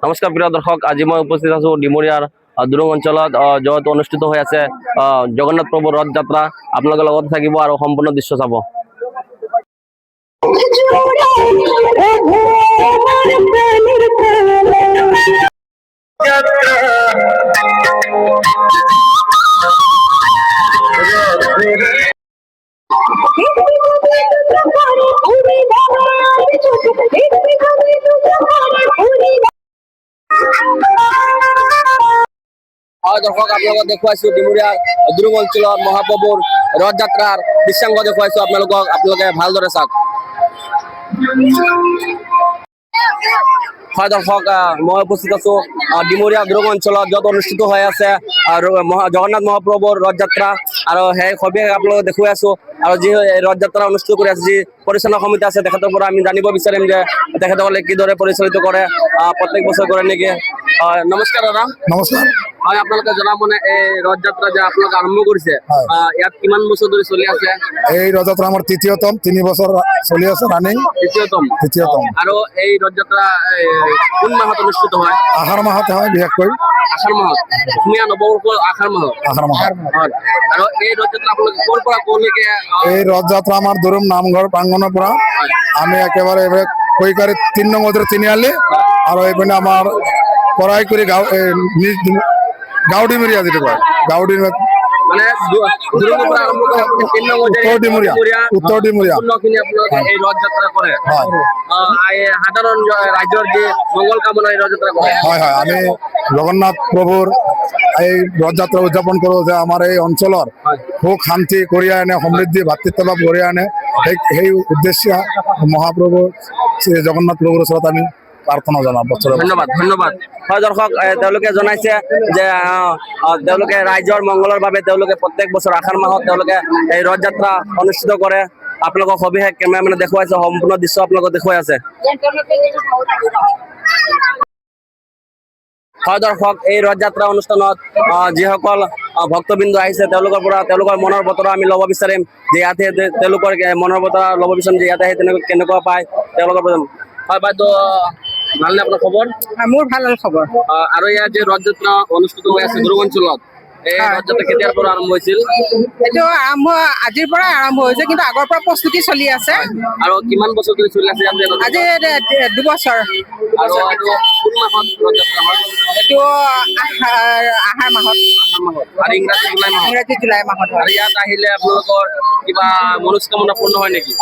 নমস্কাৰ প্ৰিয় দৰ্শক, আজি মই উপস্থিত আছো ডিমৰীয়াৰ দুৰুং অঞ্চলত য'ত অনুষ্ঠিত হৈ আছে জগন্নাথ প্ৰভুৰ ৰথ যাত্ৰা। আপোনালোকৰ লগত থাকিব আৰু সম্পূৰ্ণ দৃশ্য চাব। দৰ্শক, আপোনালোকক দেখুৱাইছো ডিমৰীয়াৰ দুৰুং অঞ্চলৰ মহাপ্ৰভুৰ ৰথ যাত্ৰাৰ দৃশ্যাংগ দেখুৱাইছো আপোনালোকে ভালদৰে চাওক। হয় দৰ্শক, মই উপস্থিত আছো ডিমৰীয়া দুৰুং অঞ্চলত য'ত অনুষ্ঠিত হৈ আছে জগন্নাথ মহাপ্ৰভুৰ ৰথ যাত্ৰা, আৰু সেই সবিশেষ আপোনালোকক দেখুৱাই আছো। আৰু যি ৰথ যাত্ৰা অনুষ্ঠিত কৰি আছে, যি পৰিচালনা সমিতি আছে, তেখেতৰ পৰা আমি জানিব বিচাৰিম যে তেখেতসকলে কিদৰে পৰিচালিত কৰে, প্ৰত্যেক বছৰ কৰে নেকি। নমস্কাৰ দাদা। নমস্কাৰ। হয়, আপোনালোকে জনাবনে এই ৰথ যাত্ৰা যে আপোনালোকে আৰম্ভ কৰিছে, ইয়াত কিমান বছৰ ধৰি চলি আছে? এই ৰথযাত্ৰা আমাৰ তৃতীয়তম, 3 বছৰ চলি আছে ৰানিং। তৃতীয়তম। আৰু এই ৰথ যাত্ৰা কোন মাহত অনুষ্ঠিত হয়? আহাৰ মাহত হয়, বিশেষকৈ আষাঢ় মাহত, অসমীয়া নৱবৰ্ষৰ আষাঢ় মাহত। আৰু এই ৰথ যাত্ৰা আপোনালোকে ক'ৰ পৰা ক'লৈকে? এই ৰথযাত্ৰা আমাৰ দুৰুং নামঘৰ প্ৰাংগণৰ পৰা আমি একেবাৰে কৈকাৰী 3 নং তিনিআলি আৰু এইপিনে আমাৰ পৰাইকুৰি গাঁওডিমৰীয়া যিটো কয়, গাঁওডিমৰীয়া মানে দুৰুঙৰ পৰা আৰম্ভ কৰি উত্তৰ ডিমৰীয়া এই ৰথ যাত্ৰা কৰে। সাধাৰণ ৰাইজৰ যি মংগল কামনা এই ৰথ যাত্ৰা কৰে। হয় হয়, আমি জগন্নাথ প্ৰভুৰ এই ৰথযাত্ৰা উদযাপন কৰোঁ যে আমাৰ এই অঞ্চলৰ সুখ শান্তি কঢ়িয়াই আনে, সমৃদ্ধি ভাতৃত্ব লাভ কঢ়িয়াই আনে। সেই উদ্দেশ্যে মহাপ্ৰভু শ্ৰী জগন্নাথ প্ৰভুৰ ওচৰত আমি প্ৰাৰ্থনা জনাম। ধন্যবাদ ধন্যবাদ। হয় দৰ্শক, তেওঁলোকে জনাইছে যে তেওঁলোকে ৰাইজৰ মংগলৰ বাবে তেওঁলোকে প্ৰত্যেক বছৰ আষাঢ় মাহত তেওঁলোকে এই ৰথ যাত্ৰা অনুষ্ঠিত কৰে। আপোনালোকক সবিশেষ কেমেৰামেনে দেখুৱাইছে, সম্পূৰ্ণ দৃশ্য আপোনালোকক দেখুৱাই আছে। হয় দৰ্শক, এই ৰথ যাত্ৰা অনুষ্ঠানত যিসকল ভক্তবৃন্দ আহিছে, তেওঁলোকৰ মনৰ বতৰা আমি ল'ব বিচাৰিম, যে ইয়াতে তেওঁলোকৰ মনৰ বতৰা ল'ব বিচাৰিম, যে ইয়াতে আহি কেনেকুৱা পায় তেওঁলোকৰ। হয় বাইদেউ, ভালনে আপোনাৰ খবৰ? মোৰ ভাল খবৰ। আৰু ইয়াত যে ৰথ যাত্ৰা অনুষ্ঠিত হৈ আছে দুৰুং অঞ্চলত, এই ৰথ যাত্ৰা কেতিয়াৰ পৰা আৰম্ভ হৈছিল? এইটো আজিৰ পৰা আৰম্ভ হৈছে, কিন্তু আগৰ পৰা প্ৰস্তুতি চলি আছে। আৰু কিমান বছৰ ধৰি চলি আছে? আজি 2 বছৰ। আৰু কোন মাহত ৰথ যাত্ৰা হয়? এইটো আহাৰ মাহত। আৰু ইংৰাজী জুলাই মাহত। আৰু ইয়াত আহিলে আপোনালোকৰ কিবা মনস্কামনা পূৰ্ণ হয় নেকি?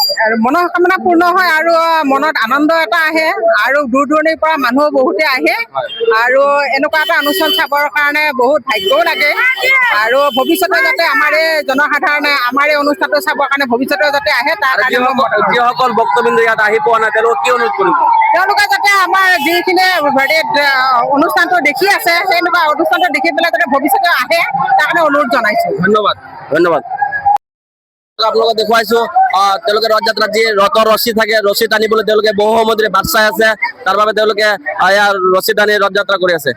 মনোকামনা পূৰ্ণ হয় আৰু মনত আনন্দ এটা আহে, আৰু দূৰ দূৰণিৰ পৰা মানুহ বহুতে আহে, আৰু এনেকুৱা এটা অনুষ্ঠান চাবৰ কাৰণে বহুত ভাগ্যও লাগে। আৰু ভৱিষ্যতে যাতে আমাৰ এই জনসাধাৰণে আমাৰ এই অনুষ্ঠানটো চাবৰ কাৰণে ভৱিষ্যতে যাতে আহে, তাৰ কাৰণে যিসকল ভক্তবৃন্দ ইয়াত আহি পোৱা নাই, তেওঁলোকে কি অনুৰোধ কৰিব? তেওঁলোকে যাতে আমাৰ যিখিনি অনুষ্ঠানটো দেখি আছে, সেনেকুৱা অনুষ্ঠানটো দেখি পেলাই যাতে ভৱিষ্যতে আহে, তাৰ কাৰণে অনুৰোধ জনাইছো। ধন্যবাদ ধন্যবাদ। আপোনালোকক দেখুৱাইছো তেওঁলোকে ৰথ যাত্ৰাত যি ৰথৰ ৰছী থাকে, ৰছী টানিবলৈ তেওঁলোকে বহু সময় ধৰি বাট চাই আছে। তাৰ বাবে তেওঁলোকে ইয়াৰ ৰছী টানি ৰথ যাত্ৰা কৰি আছে।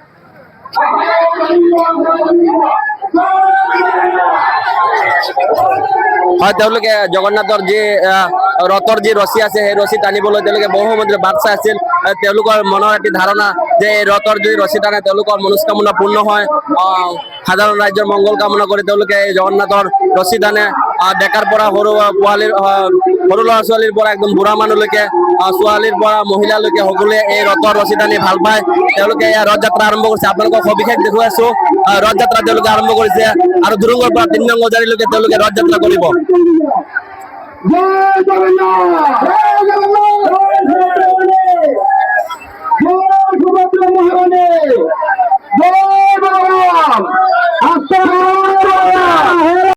হয়, তেওঁলোকে জগন্নাথৰ যি ৰথৰ যি ৰছী আছে, সেই ৰছী টানিবলৈ তেওঁলোকে বহু সময় ধৰি বাট চাই আছিল। তেওঁলোকৰ মনৰ এটি ধাৰণা যে এই ৰথৰ যদি ৰছী টানে তেওঁলোকৰ মনস্কামনা পূৰ্ণ হয়। সাধাৰণ ৰাইজৰ মংগল কামনা কৰি তেওঁলোকে এই জগন্নাথৰ ৰছী টানে। ডেকাৰ পৰা সৰু ল'ৰা ছোৱালীৰ পৰা একদম বুঢ়া মানুহলৈকে, ছোৱালীৰ পৰা মহিলালৈকে সকলোৱে এই ৰথৰ ৰছী টানি ভাল পায়। তেওঁলোকে ইয়াৰ ৰথ যাত্ৰা আৰম্ভ কৰিছে। আপোনালোকক সবিশেষ দেখুৱাইছো, ৰথ যাত্ৰা তেওঁলোকে আৰম্ভ কৰিছে, আৰু দুৰুঙৰ পৰা 3 নং বজাৰীলৈকে তেওঁলোকে ৰথ যাত্ৰা কৰিব। জয়